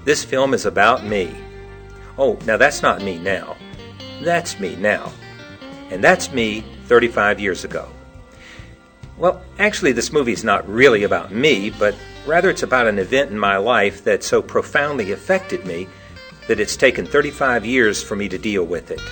This film is about me. Oh, now that's not me now. That's me now. And that's me 35 years ago. Well, actually, this movie is not really about me, but rather it's about an event in my life that so profoundly affected me that it's taken 35 years for me to deal with it.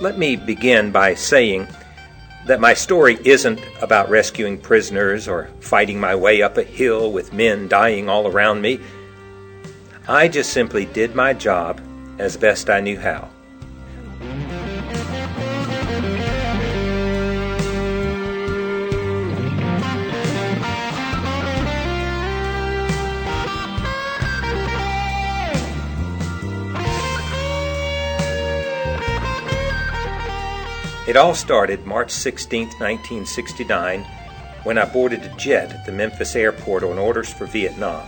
Let me begin by saying that my story isn't about rescuing prisoners or fighting my way up a hill with men dying all around me. I just simply did my job as best I knew how. It all started March 16, 1969, when I boarded a jet at the Memphis airport on orders for Vietnam.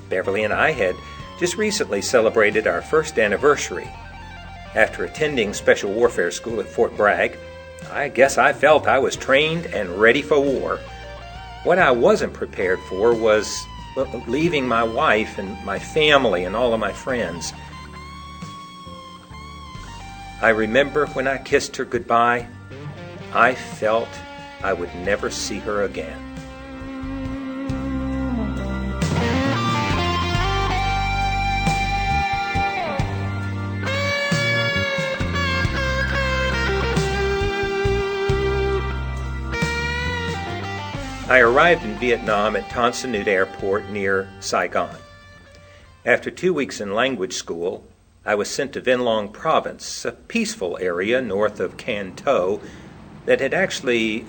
Beverly and I had just recently celebrated our first anniversary. After attending Special Warfare School at Fort Bragg, I guess I felt I was trained and ready for war. What I wasn't prepared for was leaving my wife and my family and all of my friends. I remember when I kissed her goodbye, I felt I would never see her again. I arrived in Vietnam at Tan Son Nhut Airport near Saigon. After 2 weeks in language school, I was sent to Vien Long Province, a peaceful area north of Can Tho that had actually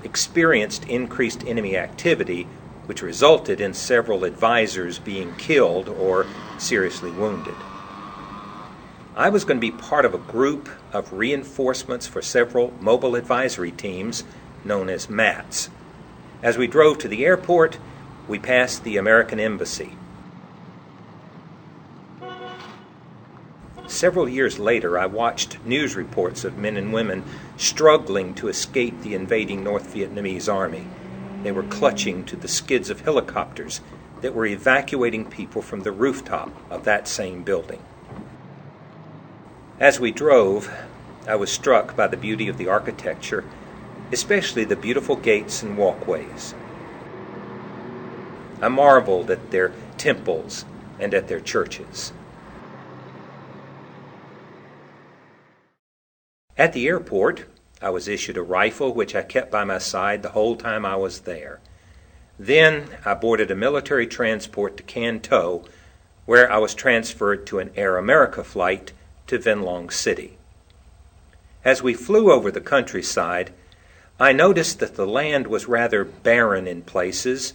experienced increased enemy activity, which resulted in several advisors being killed or seriously wounded. I was going to be part of a group of reinforcements for several mobile advisory teams known as MATs. As we drove to the airport, we passed the American Embassy. Several years later, I watched news reports of men and women struggling to escape the invading North Vietnamese army. They were clutching to the skids of helicopters that were evacuating people from the rooftop of that same building. As we drove, I was struck by the beauty of the architecture, especially the beautiful gates and walkways. I marveled at their temples and at their churches. At the airport, I was issued a rifle which I kept by my side the whole time I was there. Then I boarded a military transport to Can Tho, where I was transferred to an Air America flight to Vien Long City. As we flew over the countryside, I noticed that the land was rather barren in places.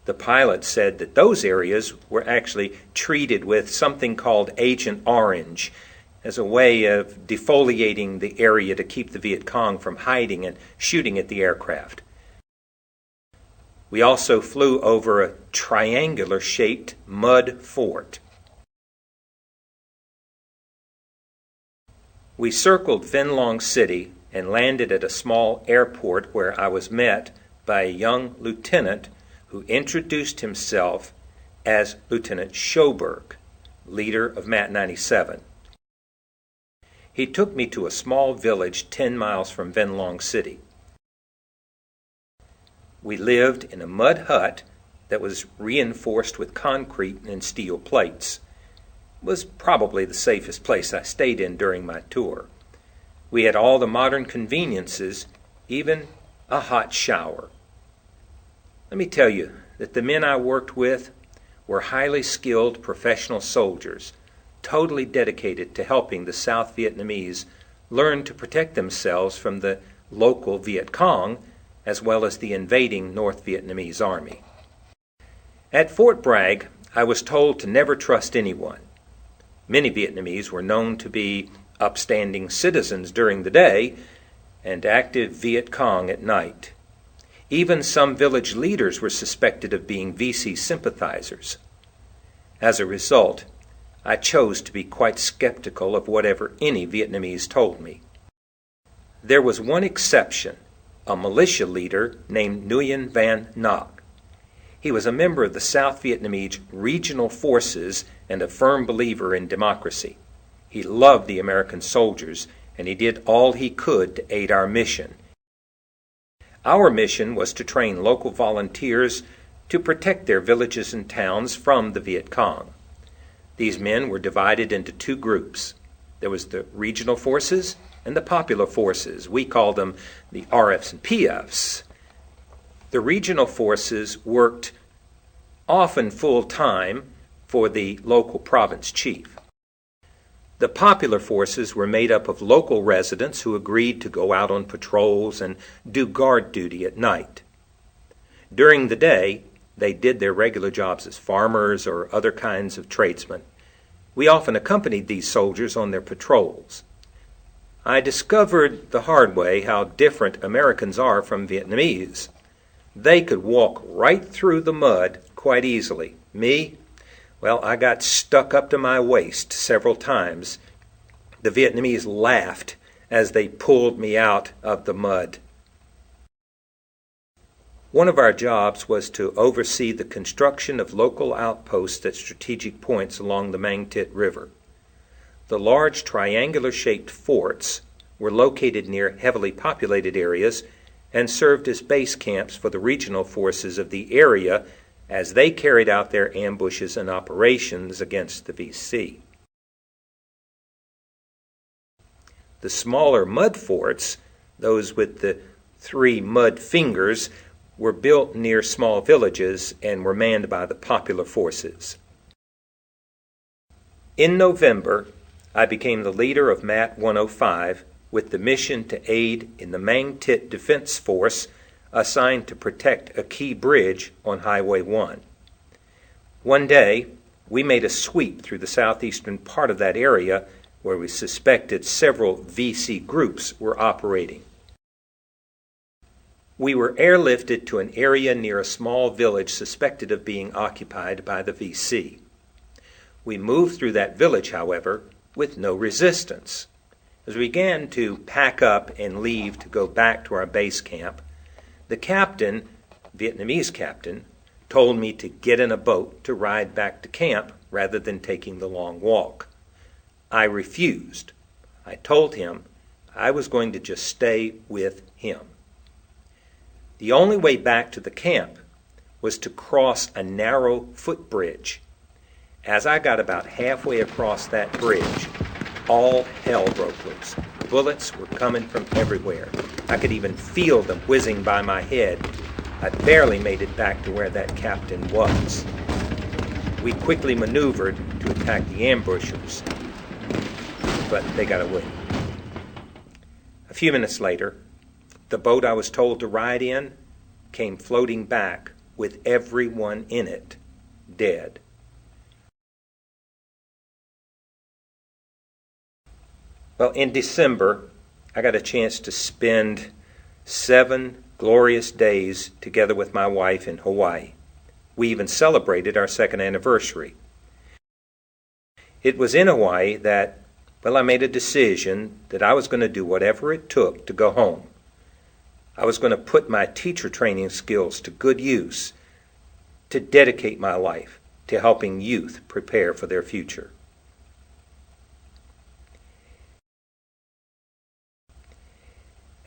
The pilot said that those areas were actually treated with something called Agent Orange, as a way of defoliating the area to keep the Viet Cong from hiding and shooting at the aircraft. We also flew over a triangular-shaped mud fort. We circled Vien Long City and landed at a small airport where I was met by a young lieutenant who introduced himself as Lieutenant Schoberg, leader of MAT 97. He took me to a small village 10 miles from Vien Long City. We lived in a mud hut that was reinforced with concrete and steel plates. It was probably the safest place I stayed in during my tour. We had all the modern conveniences, even a hot shower. Let me tell you that the men I worked with were highly skilled professional soldiers, totally dedicated to helping the South Vietnamese learn to protect themselves from the local Viet Cong as well as the invading North Vietnamese army. At Fort Bragg, I was told to never trust anyone. Many Vietnamese were known to be upstanding citizens during the day and active Viet Cong at night. Even some village leaders were suspected of being VC sympathizers. As a result, I chose to be quite skeptical of whatever any Vietnamese told me. There was one exception, a militia leader named Nguyen Van Ngoc. He was a member of the South Vietnamese regional forces and a firm believer in democracy. He loved the American soldiers, and he did all he could to aid our mission. Our mission was to train local volunteers to protect their villages and towns from the Viet Cong. These men were divided into two groups. There was the regional forces and the popular forces. We called them the RFs and PFs. The regional forces worked often full-time for the local province chief. The popular forces were made up of local residents who agreed to go out on patrols and do guard duty at night. During the day, they did their regular jobs as farmers or other kinds of tradesmen. We often accompanied these soldiers on their patrols. I discovered the hard way how different Americans are from Vietnamese. They could walk right through the mud quite easily. Me? Well, I got stuck up to my waist several times. The Vietnamese laughed as they pulled me out of the mud. One of our jobs was to oversee the construction of local outposts at strategic points along the Mang Thit River. The large triangular-shaped forts were located near heavily populated areas and served as base camps for the regional forces of the area as they carried out their ambushes and operations against the VC. The smaller mud forts, those with the 3 mud fingers, were built near small villages and were manned by the popular forces. In November, I became the leader of MAT 105 with the mission to aid in the Mang Thit Defense Force assigned to protect a key bridge on Highway 1. One day, we made a sweep through the southeastern part of that area where we suspected several VC groups were operating. We were airlifted to an area near a small village suspected of being occupied by the VC. We moved through that village, however, with no resistance. As we began to pack up and leave to go back to our base camp, the captain, Vietnamese captain, told me to get in a boat to ride back to camp rather than taking the long walk. I refused. I told him I was going to just stay with him. The only way back to the camp was to cross a narrow footbridge. As I got about halfway across that bridge, all hell broke loose. Bullets were coming from everywhere. I could even feel them whizzing by my head. I barely made it back to where that captain was. We quickly maneuvered to attack the ambushers, but they got away. A few minutes later, the boat I was told to ride in came floating back with everyone in it dead. Well, in December, I got a chance to spend 7 glorious days together with my wife in Hawaii. We even celebrated our 2nd anniversary. It was in Hawaii that, I made a decision that I was going to do whatever it took to go home. I was going to put my teacher training skills to good use, to dedicate my life to helping youth prepare for their future.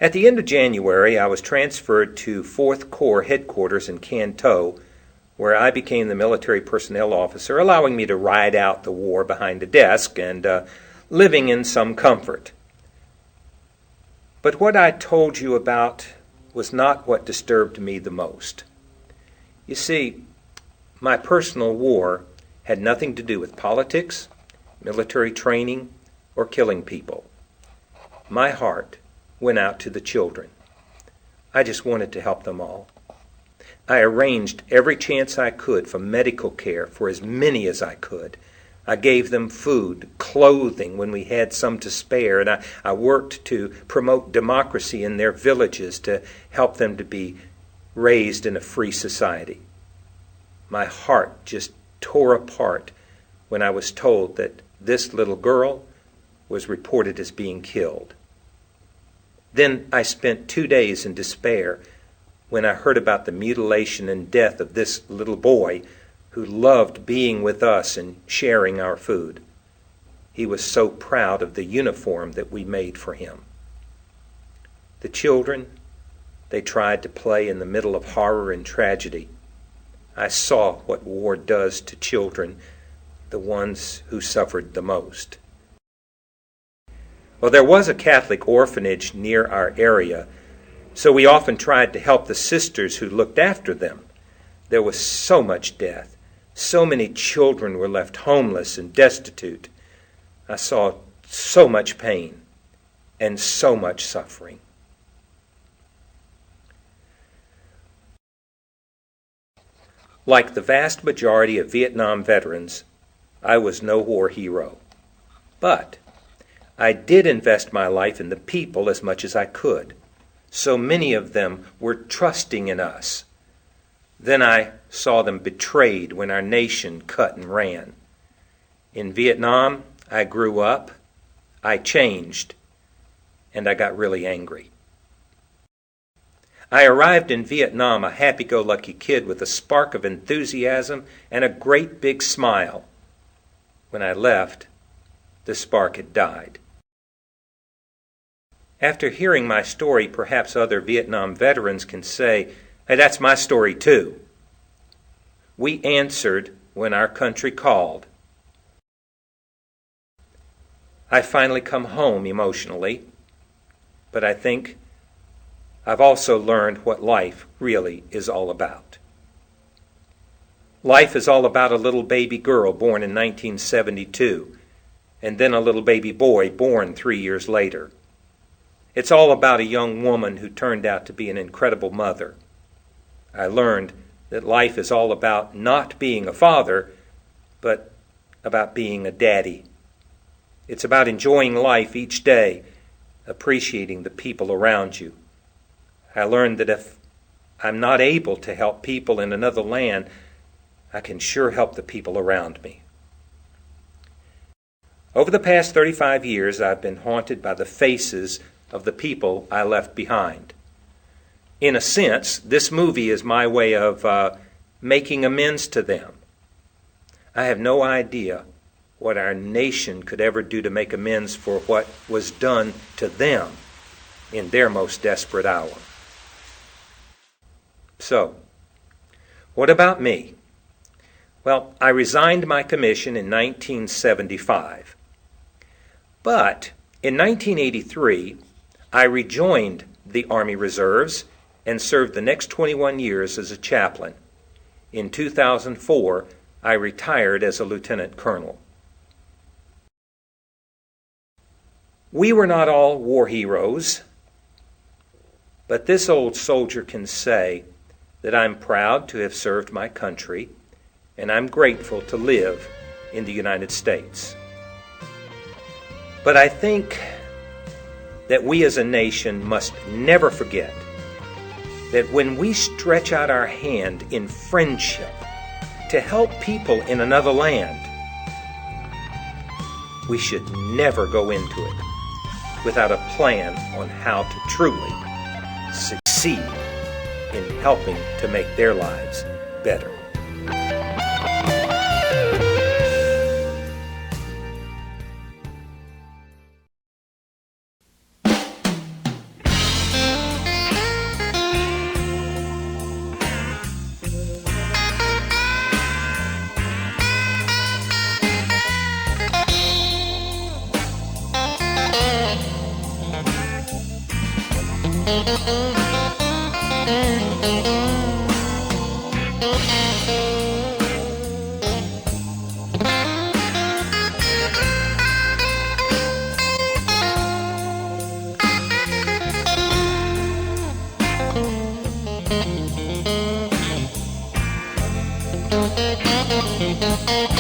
At the end of January, I was transferred to 4th Corps headquarters in Can Tho, where I became the military personnel officer, allowing me to ride out the war behind a desk and living in some comfort. But what I told you about was not what disturbed me the most. You see, my personal war had nothing to do with politics, military training, or killing people. My heart went out to the children. I just wanted to help them all. I arranged every chance I could for medical care for as many as I could. I gave them food, clothing when we had some to spare, and I worked to promote democracy in their villages to help them to be raised in a free society. My heart just tore apart when I was told that this little girl was reported as being killed. Then I spent 2 days in despair when I heard about the mutilation and death of this little boy who loved being with us and sharing our food. He was so proud of the uniform that we made for him. The children, they tried to play in the middle of horror and tragedy. I saw what war does to children, the ones who suffered the most. Well, there was a Catholic orphanage near our area, so we often tried to help the sisters who looked after them. There was so much death. So many children were left homeless and destitute. I saw so much pain and so much suffering. Like the vast majority of Vietnam veterans, I was no war hero. But I did invest my life in the people as much as I could. So many of them were trusting in us. Then I saw them betrayed when our nation cut and ran. In Vietnam, I grew up, I changed, and I got really angry. I arrived in Vietnam a happy-go-lucky kid with a spark of enthusiasm and a great big smile. When I left, the spark had died. After hearing my story, perhaps other Vietnam veterans can say, "Hey, that's my story too." We answered when our country called. I finally come home emotionally, but I think I've also learned what life really is all about. Life is all about a little baby girl born in 1972, and then a little baby boy born 3 years later. It's all about a young woman who turned out to be an incredible mother. I learned that life is all about not being a father, but about being a daddy. It's about enjoying life each day, appreciating the people around you. I learned that if I'm not able to help people in another land, I can sure help the people around me. Over the past 35 years, I've been haunted by the faces of the people I left behind. In a sense, this movie is my way of making amends to them. I have no idea what our nation could ever do to make amends for what was done to them in their most desperate hour. So, what about me? Well, I resigned my commission in 1975. But in 1983, I rejoined the Army Reserves and served the next 21 years as a chaplain. In 2004, I retired as a lieutenant colonel. We were not all war heroes, but this old soldier can say that I'm proud to have served my country, and I'm grateful to live in the United States. But I think that we as a nation must never forget that when we stretch out our hand in friendship to help people in another land, we should never go into it without a plan on how to truly succeed in helping to make their lives better. Thank you.